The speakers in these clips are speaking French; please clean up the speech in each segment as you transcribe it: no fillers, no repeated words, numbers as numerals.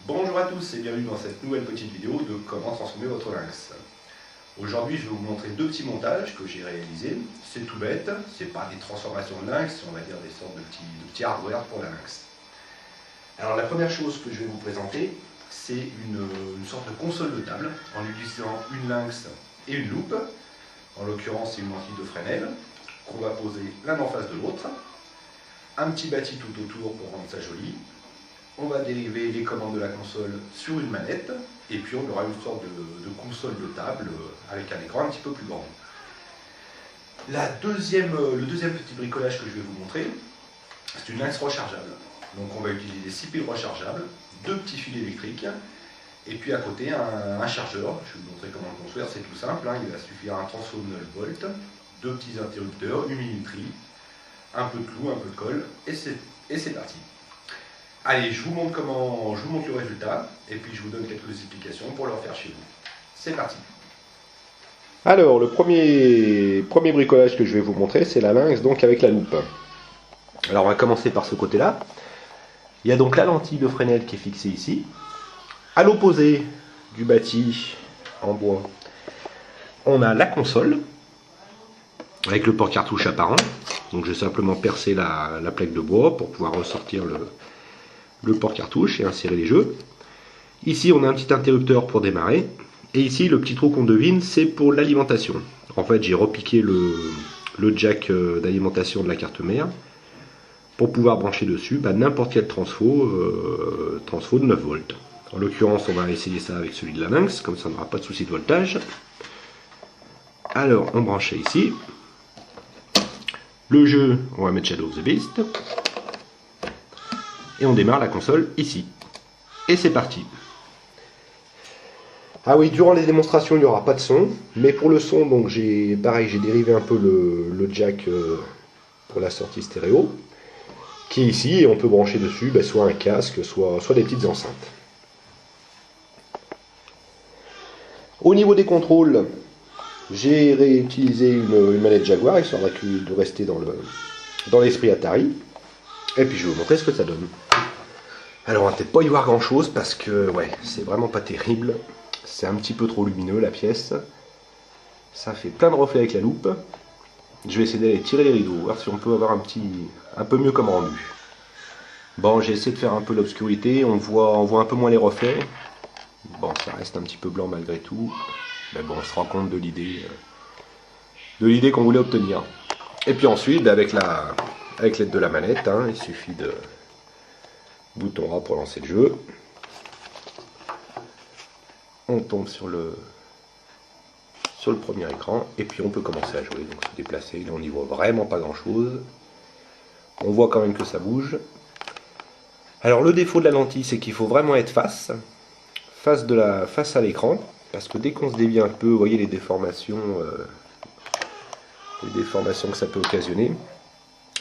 Bonjour à tous et bienvenue dans cette nouvelle petite vidéo de comment transformer votre lynx. Aujourd'hui je vais vous montrer deux petits montages que j'ai réalisés. C'est tout bête, c'est pas des transformations de lynx, on va dire des sortes de petits hardware pour la lynx. Alors la première chose que je vais vous présenter, c'est une sorte de console de table en utilisant une lynx et une loupe. En l'occurrence c'est une lentille de Fresnel qu'on va poser l'un en face de l'autre. Un petit bâti tout autour pour rendre ça joli. On va dériver les commandes de la console sur une manette et puis on aura une sorte de console de table avec un écran un petit peu plus grand. Le deuxième petit bricolage que je vais vous montrer, c'est une lynx rechargeable. Donc on va utiliser 6 piles rechargeables, 2 petits fils électriques et puis à côté un chargeur. Je vais vous montrer comment le construire, c'est tout simple, il va suffire un transfo de 9 volts, 2 petits interrupteurs, une minuterie, un peu de clou, un peu de colle et c'est parti. Allez, je vous montre le résultat et puis je vous donne quelques explications pour le refaire chez vous. C'est parti. Alors, le premier bricolage que je vais vous montrer, c'est la lynx donc avec la loupe. Alors, on va commencer par ce côté-là. Il y a donc la lentille de Fresnel qui est fixée ici. À l'opposé du bâti en bois, on a la console avec le port cartouche apparent. Donc, je vais simplement percer la plaque de bois pour pouvoir ressortir le port cartouche et insérer les jeux. Ici on a un petit interrupteur pour démarrer et ici le petit trou qu'on devine c'est pour l'alimentation. En fait j'ai repiqué le jack d'alimentation de la carte mère pour pouvoir brancher dessus n'importe quel transfo de 9 volts. En l'occurrence on va essayer ça avec celui de la lynx, comme ça on n'aura pas de souci de voltage. Alors on branche ici. Le jeu on va mettre Shadow of the Beast. Et on démarre la console ici. Et c'est parti. Ah oui, durant les démonstrations, il n'y aura pas de son. Mais pour le son, donc j'ai dérivé un peu le jack pour la sortie stéréo. Qui est ici, et on peut brancher dessus soit un casque, soit des petites enceintes. Au niveau des contrôles, j'ai réutilisé une manette Jaguar, histoire de rester dans l'esprit Atari. Et puis je vais vous montrer ce que ça donne. Alors on va peut-être pas y voir grand chose parce que ouais, c'est vraiment pas terrible. C'est un petit peu trop lumineux la pièce. Ça fait plein de reflets avec la loupe. Je vais essayer d'aller tirer les rideaux, voir si on peut avoir un peu mieux comme rendu. Bon, j'ai essayé de faire un peu l'obscurité, on voit un peu moins les reflets. Bon, ça reste un petit peu blanc malgré tout. Mais bon, on se rend compte de l'idée qu'on voulait obtenir. Et puis ensuite, avec l'aide de la manette, il suffit de bouton A pour lancer le jeu. On tombe sur le premier écran et puis on peut commencer à jouer, donc se déplacer. Là on n'y voit vraiment pas grand chose. On voit quand même que ça bouge. Alors le défaut de la lentille, c'est qu'il faut vraiment être face à l'écran, parce que dès qu'on se dévie un peu, vous voyez les déformations que ça peut occasionner.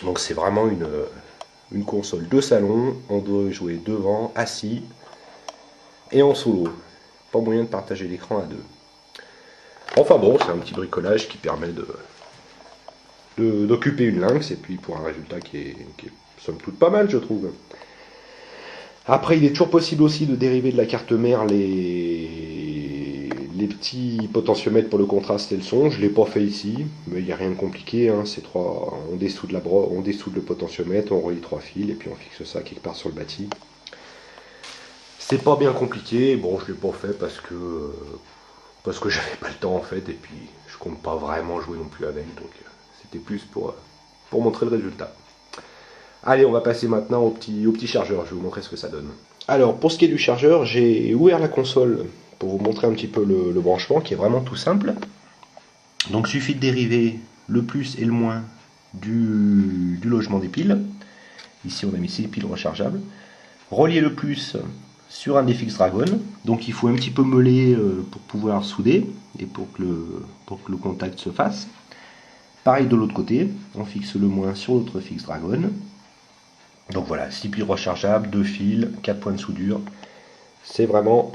Donc c'est vraiment une console de salon, on doit jouer devant, assis et en solo. Pas moyen de partager l'écran à deux. Enfin bon, c'est un petit bricolage qui permet d'occuper une lynx et puis pour un résultat qui est somme toute pas mal je trouve. Après il est toujours possible aussi de dériver de la carte mère les petits potentiomètres pour le contraste et le son. Je ne l'ai pas fait ici, mais il n'y a rien de compliqué. On dessoude le potentiomètre, on relie 3 fils et puis on fixe ça quelque part sur le bâti. C'est pas bien compliqué. Bon, je ne l'ai pas fait parce que j'avais pas le temps en fait, et puis je compte pas vraiment jouer non plus avec, donc c'était plus pour montrer le résultat. Allez, on va passer maintenant au petit chargeur, je vais vous montrer ce que ça donne. Alors, pour ce qui est du chargeur, j'ai ouvert la console pour vous montrer un petit peu le branchement qui est vraiment tout simple. Donc il suffit de dériver le plus et le moins du logement des piles. Ici on a mis 6 piles rechargeables. Relier le plus sur un des fixes Dragon. Donc il faut un petit peu meuler pour pouvoir souder et pour que le contact se fasse. Pareil de l'autre côté, on fixe le moins sur l'autre fixe Dragon. Donc voilà, 6 piles rechargeables, 2 fils, 4 points de soudure. C'est vraiment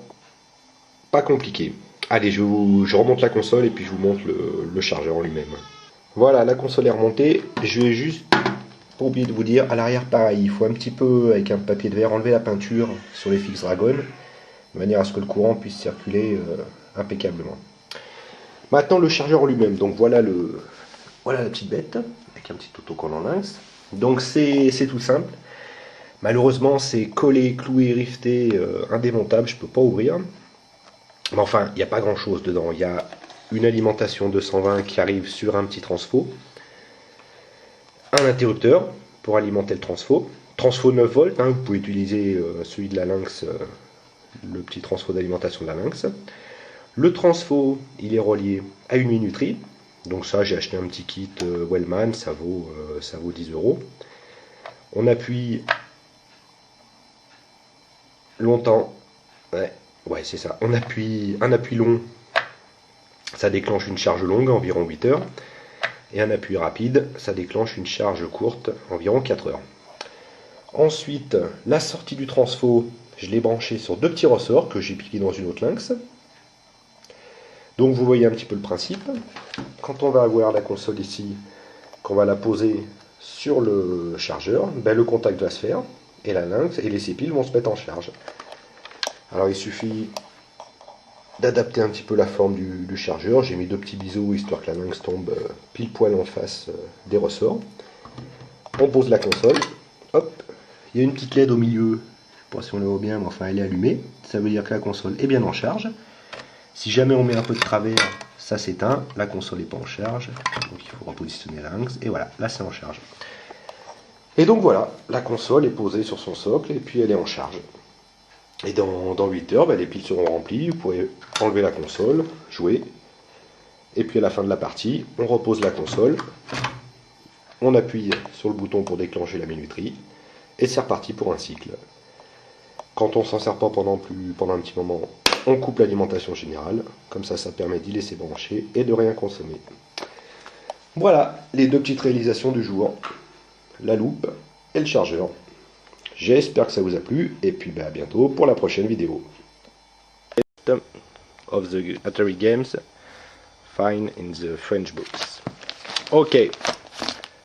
pas compliqué. Allez, je remonte la console et puis je vous montre le chargeur en lui-même. Voilà, la console est remontée. Je vais juste pas oublier de vous dire, à l'arrière pareil, il faut un petit peu, avec un papier de verre, enlever la peinture sur les fixes Dragon, de manière à ce que le courant puisse circuler impeccablement. Maintenant le chargeur en lui-même, donc voilà la petite bête, avec un petit autocollant lynx. Donc c'est tout simple. Malheureusement c'est collé, cloué, rifté, indémontable, je peux pas ouvrir. Mais enfin, il n'y a pas grand chose dedans. Il y a une alimentation 220 qui arrive sur un petit transfo, un interrupteur pour alimenter le transfo, 9 volts, hein, vous pouvez utiliser celui de la Lynx, le petit transfo d'alimentation de la Lynx. Le transfo, il est relié à une minuterie. Donc ça, j'ai acheté un petit kit Wellman, ça vaut 10 €. On appuie longtemps. Ouais, c'est ça. On appuie un appui long, ça déclenche une charge longue, environ 8 heures. Et un appui rapide, ça déclenche une charge courte, environ 4 heures. Ensuite, la sortie du transfo, je l'ai branché sur 2 petits ressorts que j'ai piqués dans une autre Lynx. Donc vous voyez un petit peu le principe. Quand on va avoir la console ici, qu'on va la poser sur le chargeur, ben le contact va se faire et la Lynx et les 6 piles vont se mettre en charge. Alors il suffit d'adapter un petit peu la forme du chargeur. J'ai mis 2 petits biseaux histoire que la Lynx tombe pile poil en face des ressorts. On pose la console. Hop, il y a une petite LED au milieu. Je ne sais pas si on la voit bien, mais enfin elle est allumée. Ça veut dire que la console est bien en charge. Si jamais on met un peu de travers, ça s'éteint, la console n'est pas en charge, donc il faut repositionner la Lynx, et voilà, là c'est en charge. Et donc voilà, la console est posée sur son socle, et puis elle est en charge. Et dans 8 heures, ben, les piles seront remplies, vous pourrez enlever la console, jouer, et puis à la fin de la partie, on repose la console, on appuie sur le bouton pour déclencher la minuterie, et c'est reparti pour un cycle. Quand on s'en sert pas pendant un petit moment, on coupe l'alimentation générale, comme ça permet d'y laisser brancher et de rien consommer. Voilà les 2 petites réalisations du jour, la loupe et le chargeur. J'espère que ça vous a plu et puis à bientôt pour la prochaine vidéo. Of the Atari games, find in the French books. Ok.